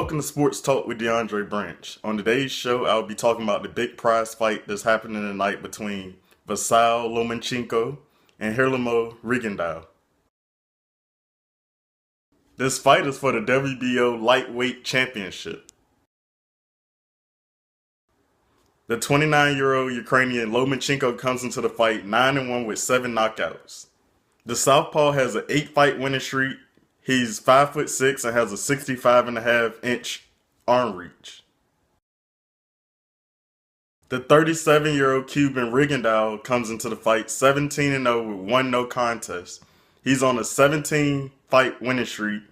Welcome to Sports Talk with DeAndre Branch. On today's show, I'll be talking about the big prize fight that's happening tonight between Vasile Lomachenko and Rigondeaux. This fight is for the WBO lightweight championship. The 29-year-old Ukrainian Lomachenko comes into the fight 9-1 with 7 knockouts. The Southpaw has an 8-fight winning streak. He's 5'6" and has a 65.5-inch arm reach. The 37-year-old Cuban Rigondeaux comes into the fight 17-0 with 1 no contest. He's on a 17-fight winning streak.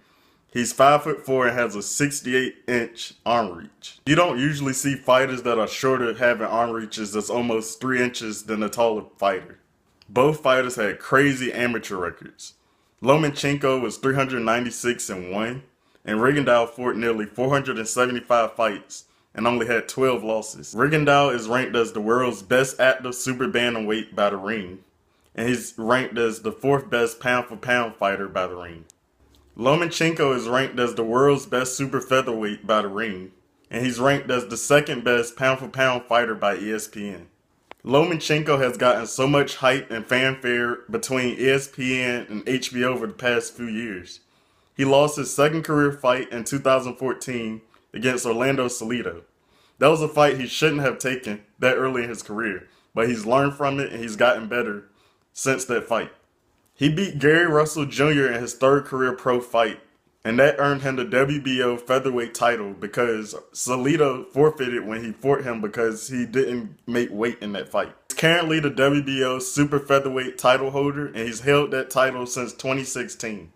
He's 5'4" and has a 68-inch arm reach. You don't usually see fighters that are shorter having arm reaches that's almost 3 inches than a taller fighter. Both fighters had crazy amateur records. Lomachenko was 396-1, and Rigondeaux fought nearly 475 fights and only had 12 losses. Rigondeaux is ranked as the world's best active super bantamweight by the ring, and he's ranked as the 4th best pound-for-pound fighter by the ring. Lomachenko is ranked as the world's best super featherweight by the ring, and he's ranked as the 2nd best pound-for-pound fighter by ESPN. Lomachenko has gotten so much hype and fanfare between ESPN and HBO over the past few years. He lost his 2nd career fight in 2014 against Orlando Salido. That was a fight he shouldn't have taken that early in his career, but he's learned from it and he's gotten better since that fight. He beat Gary Russell Jr. in his 3rd career pro fight, and that earned him the WBO featherweight title because Salido forfeited when he fought him because he didn't make weight in that fight. He's currently the WBO super featherweight title holder, and he's held that title since 2016.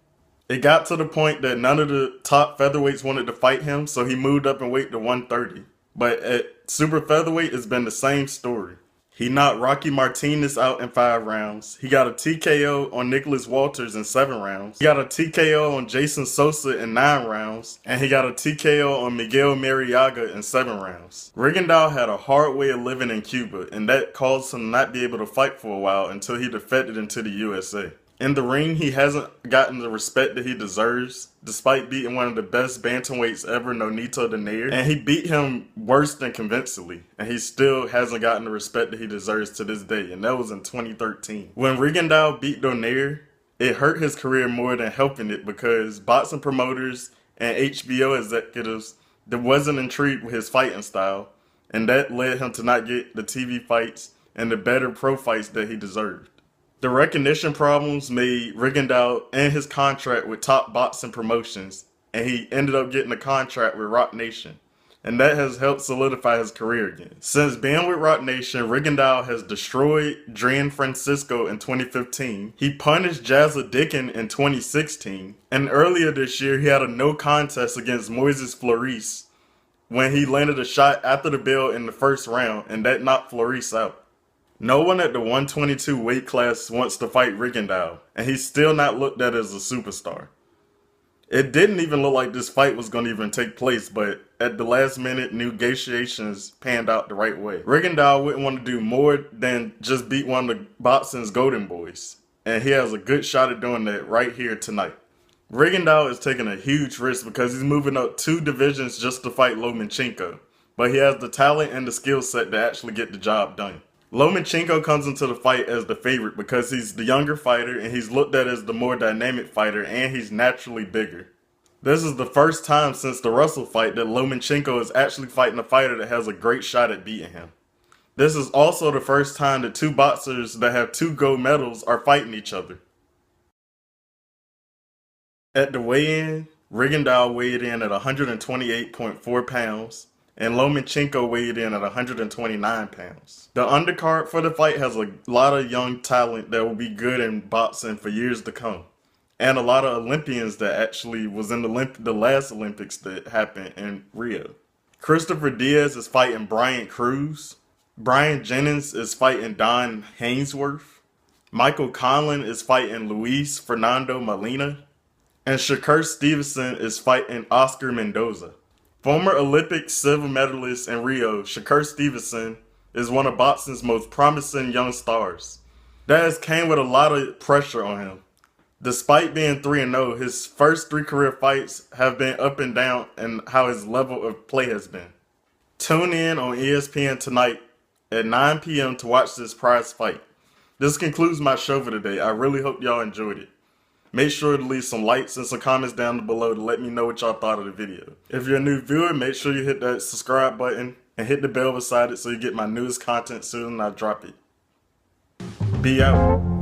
It got to the point that none of the top featherweights wanted to fight him, so he moved up in weight to 130. But at super featherweight, it's been the same story. He knocked Rocky Martinez out in 5 rounds. He got a TKO on Nicholas Walters in 7 rounds. He got a TKO on Jason Sosa in 9 rounds. And he got a TKO on Miguel Mariaga in 7 rounds. Rigondeaux had a hard way of living in Cuba, and that caused him not be able to fight for a while until he defected into the USA. In the ring, he hasn't gotten the respect that he deserves, despite beating one of the best bantamweights ever, Nonito Donaire, and he beat him worse than convincingly, and he still hasn't gotten the respect that he deserves to this day, and that was in 2013. When Rigondeaux beat Donaire, it hurt his career more than helping it because boxing promoters and HBO executives that wasn't intrigued with his fighting style, and that led him to not get the TV fights and the better pro fights that he deserved. The recognition problems made Rigondeaux end his contract with top boxing promotions, and he ended up getting a contract with Roc Nation, and that has helped solidify his career again. Since being with Roc Nation, Rigondeaux has destroyed Drian Francisco in 2015, he punished Jazza Dickin in 2016, and earlier this year he had a no contest against Moises Flores when he landed a shot after the bell in the 1st round, and that knocked Flores out. No one at the 122 weight class wants to fight Rigondeaux, and he's still not looked at as a superstar. It didn't even look like this fight was going to even take place, but at the last minute, negotiations panned out the right way. Rigondeaux wouldn't want to do more than just beat one of the boxing's golden boys, and he has a good shot at doing that right here tonight. Rigondeaux is taking a huge risk because he's moving up 2 divisions just to fight Lomachenko, but he has the talent and the skill set to actually get the job done. Lomachenko comes into the fight as the favorite because he's the younger fighter and he's looked at as the more dynamic fighter, and he's naturally bigger. This is the first time since the Russell fight that Lomachenko is actually fighting a fighter that has a great shot at beating him. This is also the first time that 2 boxers that have 2 gold medals are fighting each other. At the weigh-in, Rigondeaux weighed in at 128.4 pounds. And Lomachenko weighed in at 129 pounds. The undercard for the fight has a lot of young talent that will be good in boxing for years to come. And a lot of Olympians that actually was in the last Olympics that happened in Rio. Christopher Diaz is fighting Bryant Cruz. Brian Jennings is fighting Don Hainsworth. Michael Conlan is fighting Luis Fernando Molina. And Shakur Stevenson is fighting Oscar Mendoza. Former Olympic silver medalist in Rio, Shakur Stevenson, is one of boxing's most promising young stars. That has came with a lot of pressure on him. Despite being 3-0, his first 3 career fights have been up and down in how his level of play has been. Tune in on ESPN tonight at 9 p.m. to watch this prize fight. This concludes my show for today. I really hope y'all enjoyed it. Make sure to leave some likes and some comments down below to let me know what y'all thought of the video. If you're a new viewer, make sure you hit that subscribe button and hit the bell beside it so you get my newest content soon as I drop it. Be out.